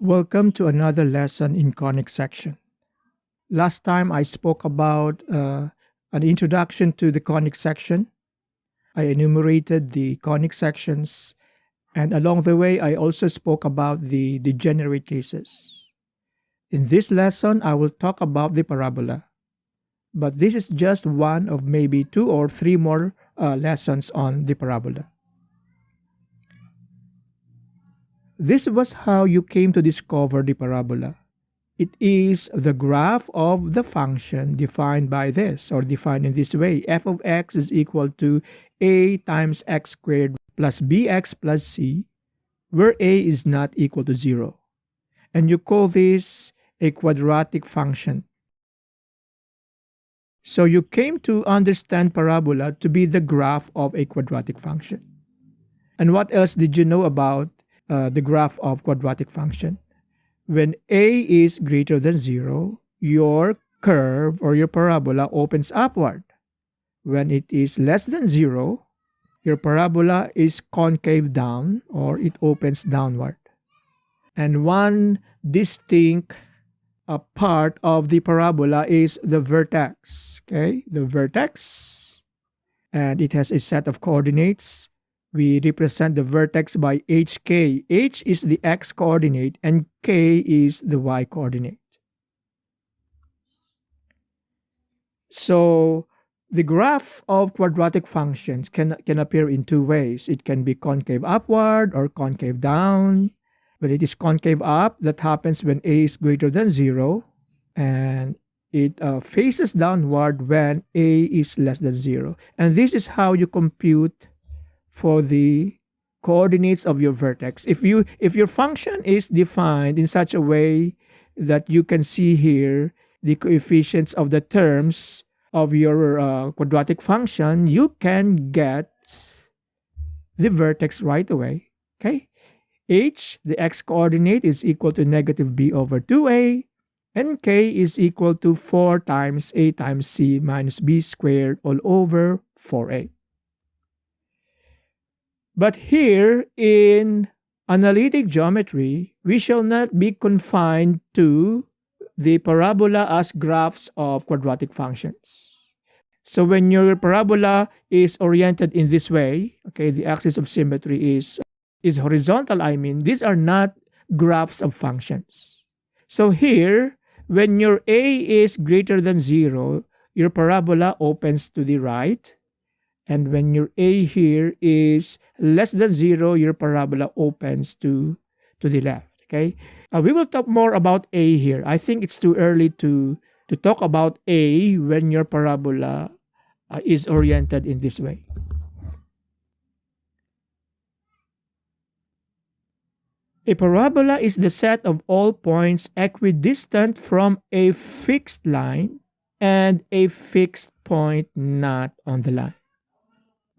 Welcome to another lesson in conic section. Last time I spoke about an introduction to the conic section. I enumerated the conic sections, and along the way I also spoke about the degenerate cases. In this lesson, I will talk about the parabola. But this is just one of maybe 2 or 3 more lessons on the parabola. This was how you came to discover the parabola. It is the graph of the function defined by this, or defined in this way. F of x is equal to a times x squared plus bx plus c, where a is not equal to 0. And you call this a quadratic function. So you came to understand parabola to be the graph of a quadratic function. And what else did you know about the graph of quadratic function? When a is greater than 0, your curve or your parabola opens upward. When it is less than 0, your parabola is concave down, or it opens downward. And one distinct part of the parabola is the vertex. Okay, the vertex, and it has a set of coordinates. We represent the vertex by hk. H is the x coordinate and k is the y coordinate. So the graph of quadratic functions can appear in 2 ways. It can be concave upward or concave down. When it is concave up, that happens when a is greater than 0, and it faces downward when a is less than 0. And this is how you compute for the coordinates of your vertex. If your function is defined in such a way that you can see here the coefficients of the terms of your quadratic function, you can get the vertex right away. Okay, h, the x coordinate, is equal to negative b over 2a, and k is equal to 4 times a times c minus b squared all over 4a. But here in analytic geometry, we shall not be confined to the parabola as graphs of quadratic functions. So when your parabola is oriented in this way, okay, the axis of symmetry is horizontal, these are not graphs of functions. So here, when your a is greater than 0, your parabola opens to the right. And when your a here is less than 0, your parabola opens to the left. Okay, we will talk more about a here. I think it's too early to talk about a when your parabola is oriented in this way. A parabola is the set of all points equidistant from a fixed line and a fixed point not on the line.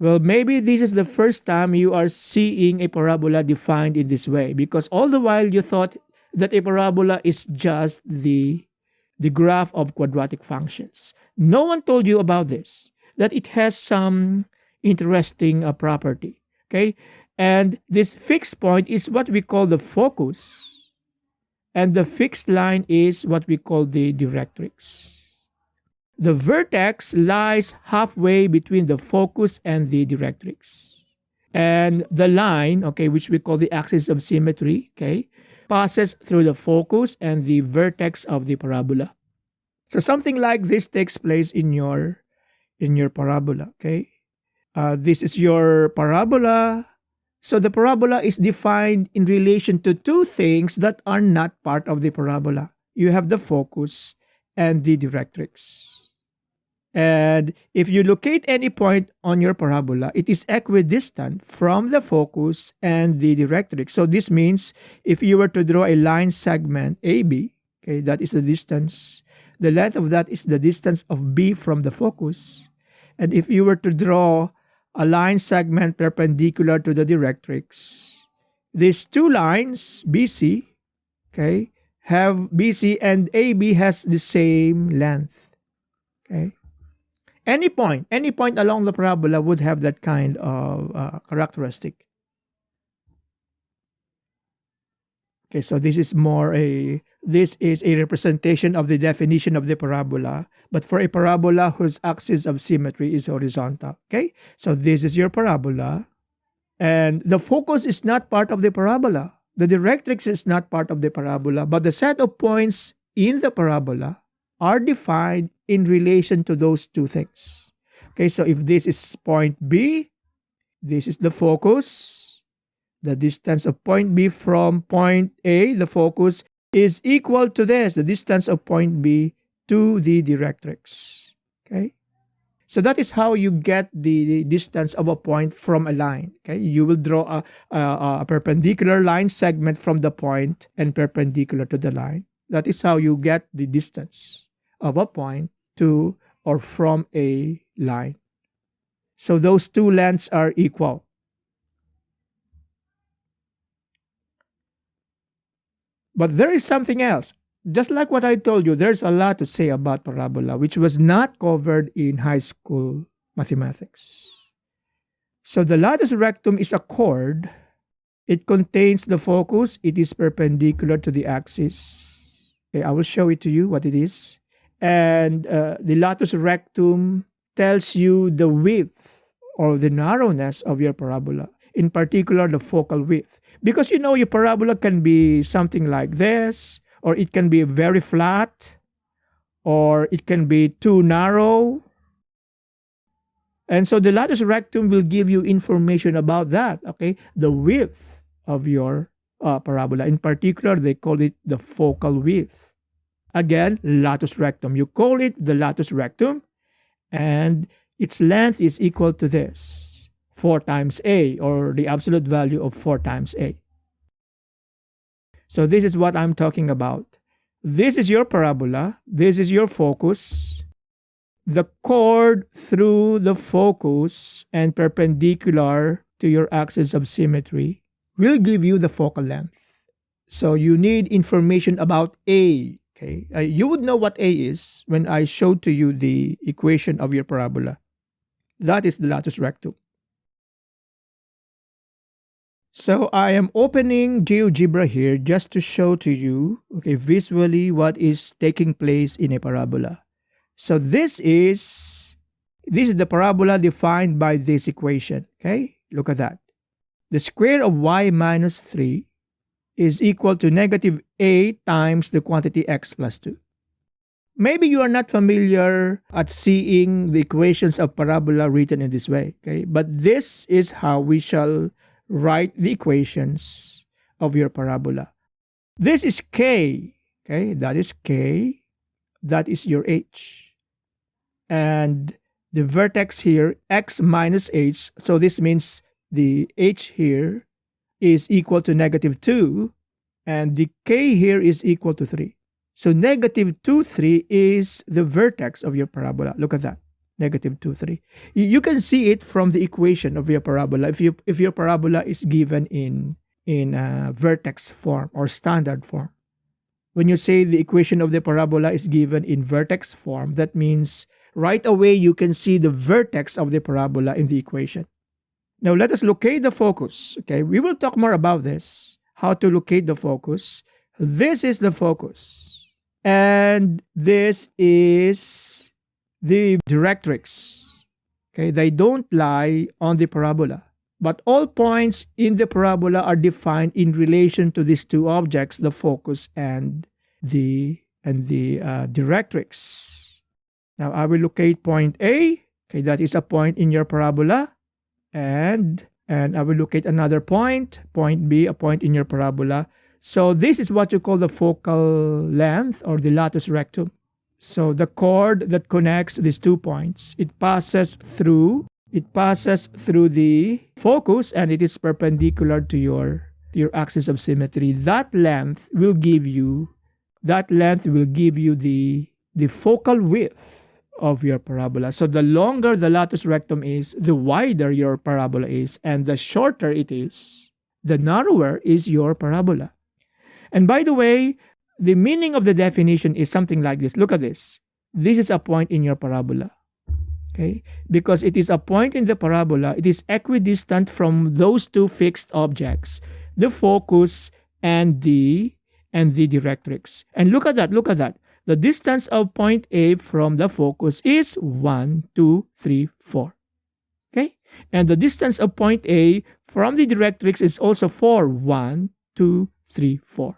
Well, maybe this is the first time you are seeing a parabola defined in this way, because all the while you thought that a parabola is just the graph of quadratic functions. No one told you about this, that it has some interesting property. Okay, and this fixed point is what we call the focus, and the fixed line is what we call the directrix. The vertex lies halfway between the focus and the directrix. And the line, okay, which we call the axis of symmetry, okay, passes through the focus and the vertex of the parabola. So something like this takes place in your parabola, okay? This is your parabola. So the parabola is defined in relation to 2 things that are not part of the parabola. You have the focus and the directrix. And if you locate any point on your parabola, it is equidistant from the focus and the directrix. So this means if you were to draw a line segment AB, okay, that is the distance. The length of that is the distance of B from the focus. And if you were to draw a line segment perpendicular to the directrix, these 2 lines, BC, okay, have BC and AB has the same length. Okay. Any point along the parabola would have that kind of characteristic. Okay, so this is a representation of the definition of the parabola, but for a parabola whose axis of symmetry is horizontal. Okay, so this is your parabola, and the focus is not part of the parabola. The directrix is not part of the parabola, but the set of points in the parabola are defined in relation to those two things. Okay, so if this is point B, this is the focus. The distance of point B from point A, the focus, is equal to this, the distance of point B to the directrix. Okay? So that is how you get the distance of a point from a line. Okay? You will draw a perpendicular line segment from the point and perpendicular to the line. That is how you get the distance of a point to or from a line. So those two lengths are equal. But there is something else. Just like what I told you, there's a lot to say about parabola, which was not covered in high school mathematics. So the latus rectum is a chord. It contains the focus. It is perpendicular to the axis. Okay, I will show it to you what it is. And the latus rectum tells you the width or the narrowness of your parabola. In particular, the focal width. Because your parabola can be something like this, or it can be very flat, or it can be too narrow. And so the latus rectum will give you information about that, okay? The width of your parabola. In particular, they call it the focal width. Again, latus rectum. You call it the latus rectum, and its length is equal to this. 4 times A, or the absolute value of 4 times A. So this is what I'm talking about. This is your parabola. This is your focus. The chord through the focus and perpendicular to your axis of symmetry will give you the focal length. So you need information about A. Okay, you would know what A is when I showed to you the equation of your parabola. That is the latus rectum. So I am opening GeoGebra here just to show to you, okay, visually what is taking place in a parabola. So this is the parabola defined by this equation. Okay, look at that. The square of y minus 3 is equal to negative a times the quantity x plus 2. Maybe you are not familiar at seeing the equations of parabola written in this way. Okay, but this is how we shall write the equations of your parabola. This is k. Okay, that is k. That is your h. And the vertex here, x minus h. So this means the h here is equal to negative 2. And the k here is equal to 3. So negative 2, 3 is the vertex of your parabola. Look at that. Negative 2, 3. You can see it from the equation of your parabola. If your parabola is given in vertex form or standard form. When you say the equation of the parabola is given in vertex form, that means right away you can see the vertex of the parabola in the equation. Now let us locate the focus. Okay, we will talk more about this. How to locate the focus. This is the focus. And this is the directrix. Okay, they don't lie on the parabola. But all points in the parabola are defined in relation to these two objects, the focus and the directrix. Now I will locate point A. Okay, that is a point in your parabola. And I will locate another point B, a point in your parabola. So this is what you call the focal length or the latus rectum. So the chord that connects these 2 points, it passes through the focus and it is perpendicular to your axis of symmetry. That length will give you the focal width of your parabola. So the longer the latus rectum is, the wider your parabola is, and the shorter it is, the narrower is your parabola. And by the way, the meaning of the definition is something like this. Look at this. This is a point in your parabola. Okay? Because it is a point in the parabola, it is equidistant from those two fixed objects, the focus and the directrix. And look at that, look at that. The distance of point A from the focus is 1, 2, 3, 4. Okay? And the distance of point A from the directrix is also 4, 1, 2, 3, 4.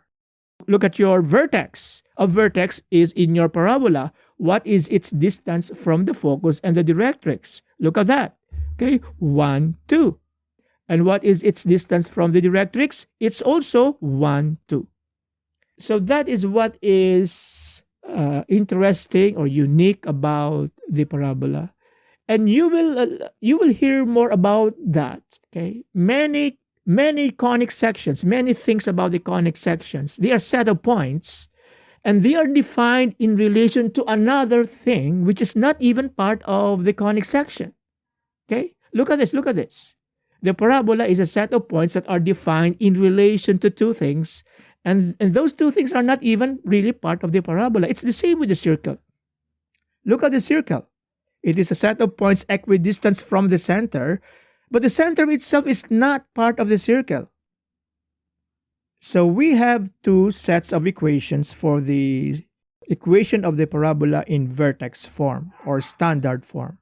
Look at your vertex. A vertex is in your parabola. What is its distance from the focus and the directrix? Look at that. Okay, 1, 2. And what is its distance from the directrix? It's also 1, 2. So that is what is interesting or unique about the parabola. And you will hear more about that. Okay, many conic sections, many things about the conic sections. They are set of points, and they are defined in relation to another thing which is not even part of the conic section. Okay, look at this. Look at this. The parabola is a set of points that are defined in relation to two things, and those two things are not even really part of the parabola. It's the same with the circle. Look at the circle. It is a set of points equidistant from the center, but the center itself is not part of the circle. So we have two sets of equations for the equation of the parabola in vertex form or standard form.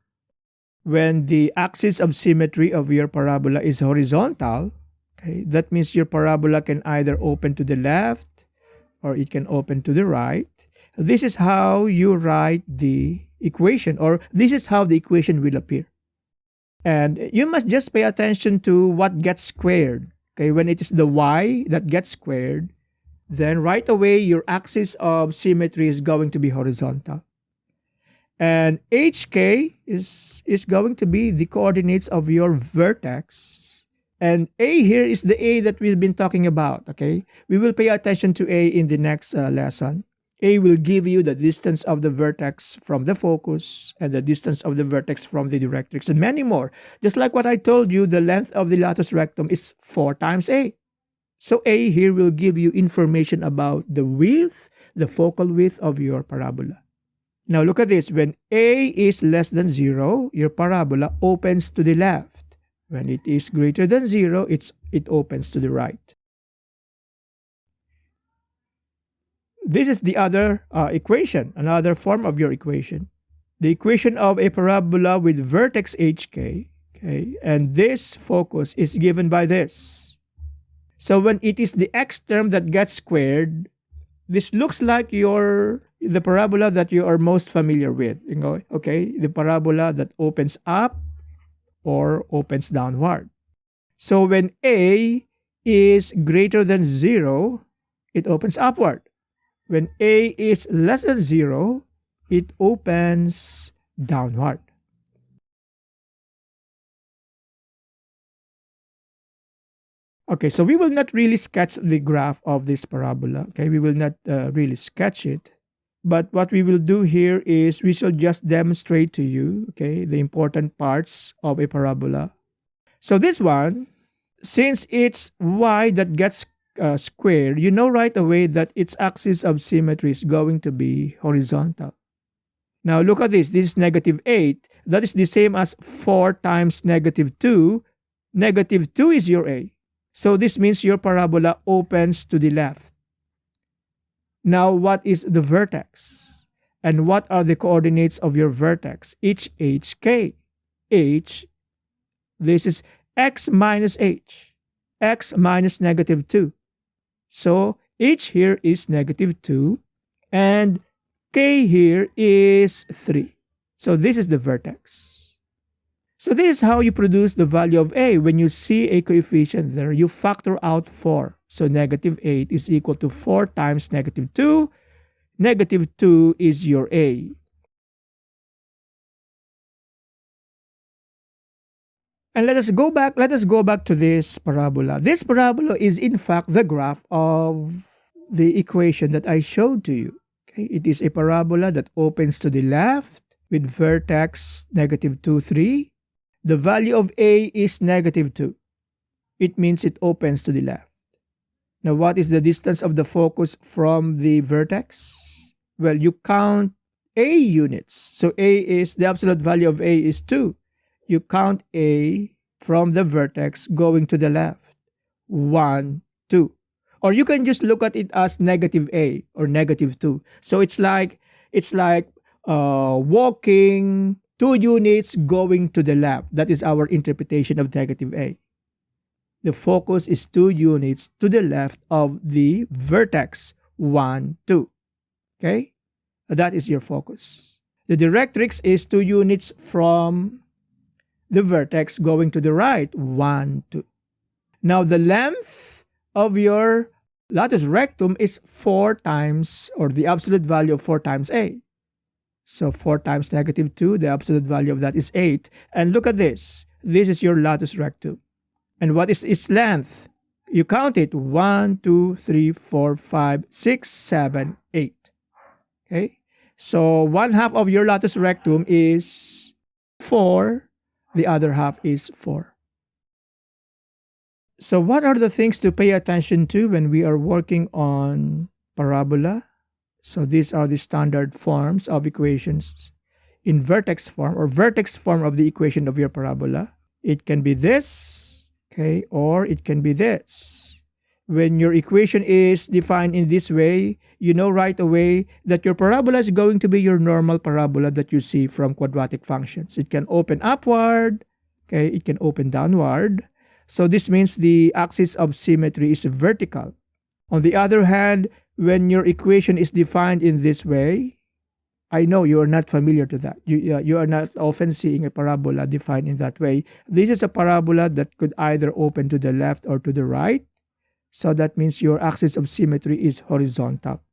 When the axis of symmetry of your parabola is horizontal, okay, that means your parabola can either open to the left or it can open to the right. This is how you write the equation, or this is how the equation will appear. And you must just pay attention to what gets squared. Okay, when it is the y that gets squared, then right away your axis of symmetry is going to be horizontal. And hk is going to be the coordinates of your vertex. And a here is the a that we've been talking about. Okay, we will pay attention to a in the next lesson. A will give you the distance of the vertex from the focus and the distance of the vertex from the directrix and many more. Just like what I told you, the length of the latus rectum is 4 times A. So A here will give you information about the width, the focal width of your parabola. Now look at this. When A is less than 0, your parabola opens to the left. When it is greater than 0, it opens to the right. This is the other equation, another form of your equation. The equation of a parabola with vertex hk, okay, and this focus is given by this. So when it is the x term that gets squared, this looks like the parabola that you are most familiar with. You know, okay, the parabola that opens up or opens downward. So when a is greater than 0, it opens upward. When a is less than 0, it opens downward. Okay, so we will not really sketch the graph of this parabola. Okay, we will not really sketch it. But what we will do here is we shall just demonstrate to you, okay, the important parts of a parabola. So this one, since it's y that gets square, you know right away that its axis of symmetry is going to be horizontal. Now look at this. This is negative 8. That is the same as 4 times negative 2. Negative 2 is your A. So this means your parabola opens to the left. Now what is the vertex? And what are the coordinates of your vertex? hk. H, this is x minus h. X minus negative 2. So h here is negative 2 and k here is 3. So this is the vertex. So this is how you produce the value of a. When you see a coefficient there, you factor out 4. So negative 8 is equal to 4 times negative 2. Negative 2 is your a. And let us go back to this parabola. This parabola is in fact the graph of the equation that I showed to you. Okay? It is a parabola that opens to the left with vertex negative 2, 3. The value of a is negative 2. It means it opens to the left. Now what is the distance of the focus from the vertex? Well, you count a units. So a is, the absolute value of a is 2. You count a from the vertex going to the left. 1, 2. Or you can just look at it as negative a or negative 2. So it's like walking 2 units going to the left. That is our interpretation of negative a. The focus is 2 units to the left of the vertex 1, 2. Okay? That is your focus. The directrix is 2 units from the vertex going to the right 1, 2. Now the length of your latus rectum is 4 times, or the absolute value of 4 times a. So 4 times negative 2, the absolute value of that is 8. And look at this. This is your latus rectum. And what is its length? You count it. 1, 2, 3, 4, 5, 6, 7, 8. Okay? So 1/2 of your latus rectum is 4. The other half is 4. So what are the things to pay attention to when we are working on parabola? So these are the standard forms of equations in vertex form, or vertex form of the equation of your parabola. It can be this, okay, or it can be this. When your equation is defined in this way, you know right away that your parabola is going to be your normal parabola that you see from quadratic functions. It can open upward, okay, it can open downward. So this means the axis of symmetry is vertical. On the other hand, when your equation is defined in this way, I know you are not familiar to that. You are not often seeing a parabola defined in that way. This is a parabola that could either open to the left or to the right. So that means your axis of symmetry is horizontal.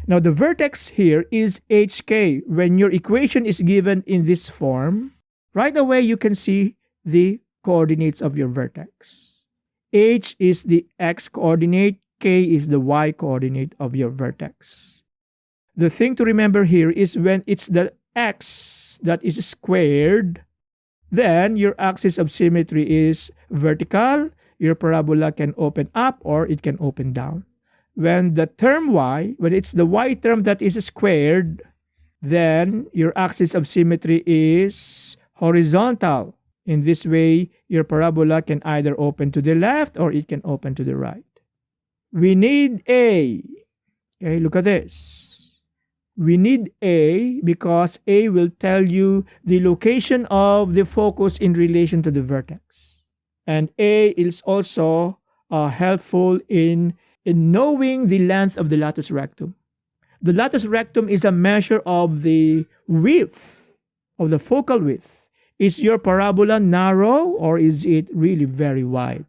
Now the vertex here is HK. When your equation is given in this form, right away you can see the coordinates of your vertex. H is the x coordinate, K is the y coordinate of your vertex. The thing to remember here is when it's the x that is squared, then your axis of symmetry is vertical. Your parabola can open up or it can open down. When the term y, when it's the y term that is squared, then your axis of symmetry is horizontal. In this way, your parabola can either open to the left or it can open to the right. We need A. Okay, look at this. We need A because A will tell you the location of the focus in relation to the vertex. And A is also helpful in knowing the length of the latus rectum. The latus rectum is a measure of the width, of the focal width. Is your parabola narrow or is it really very wide?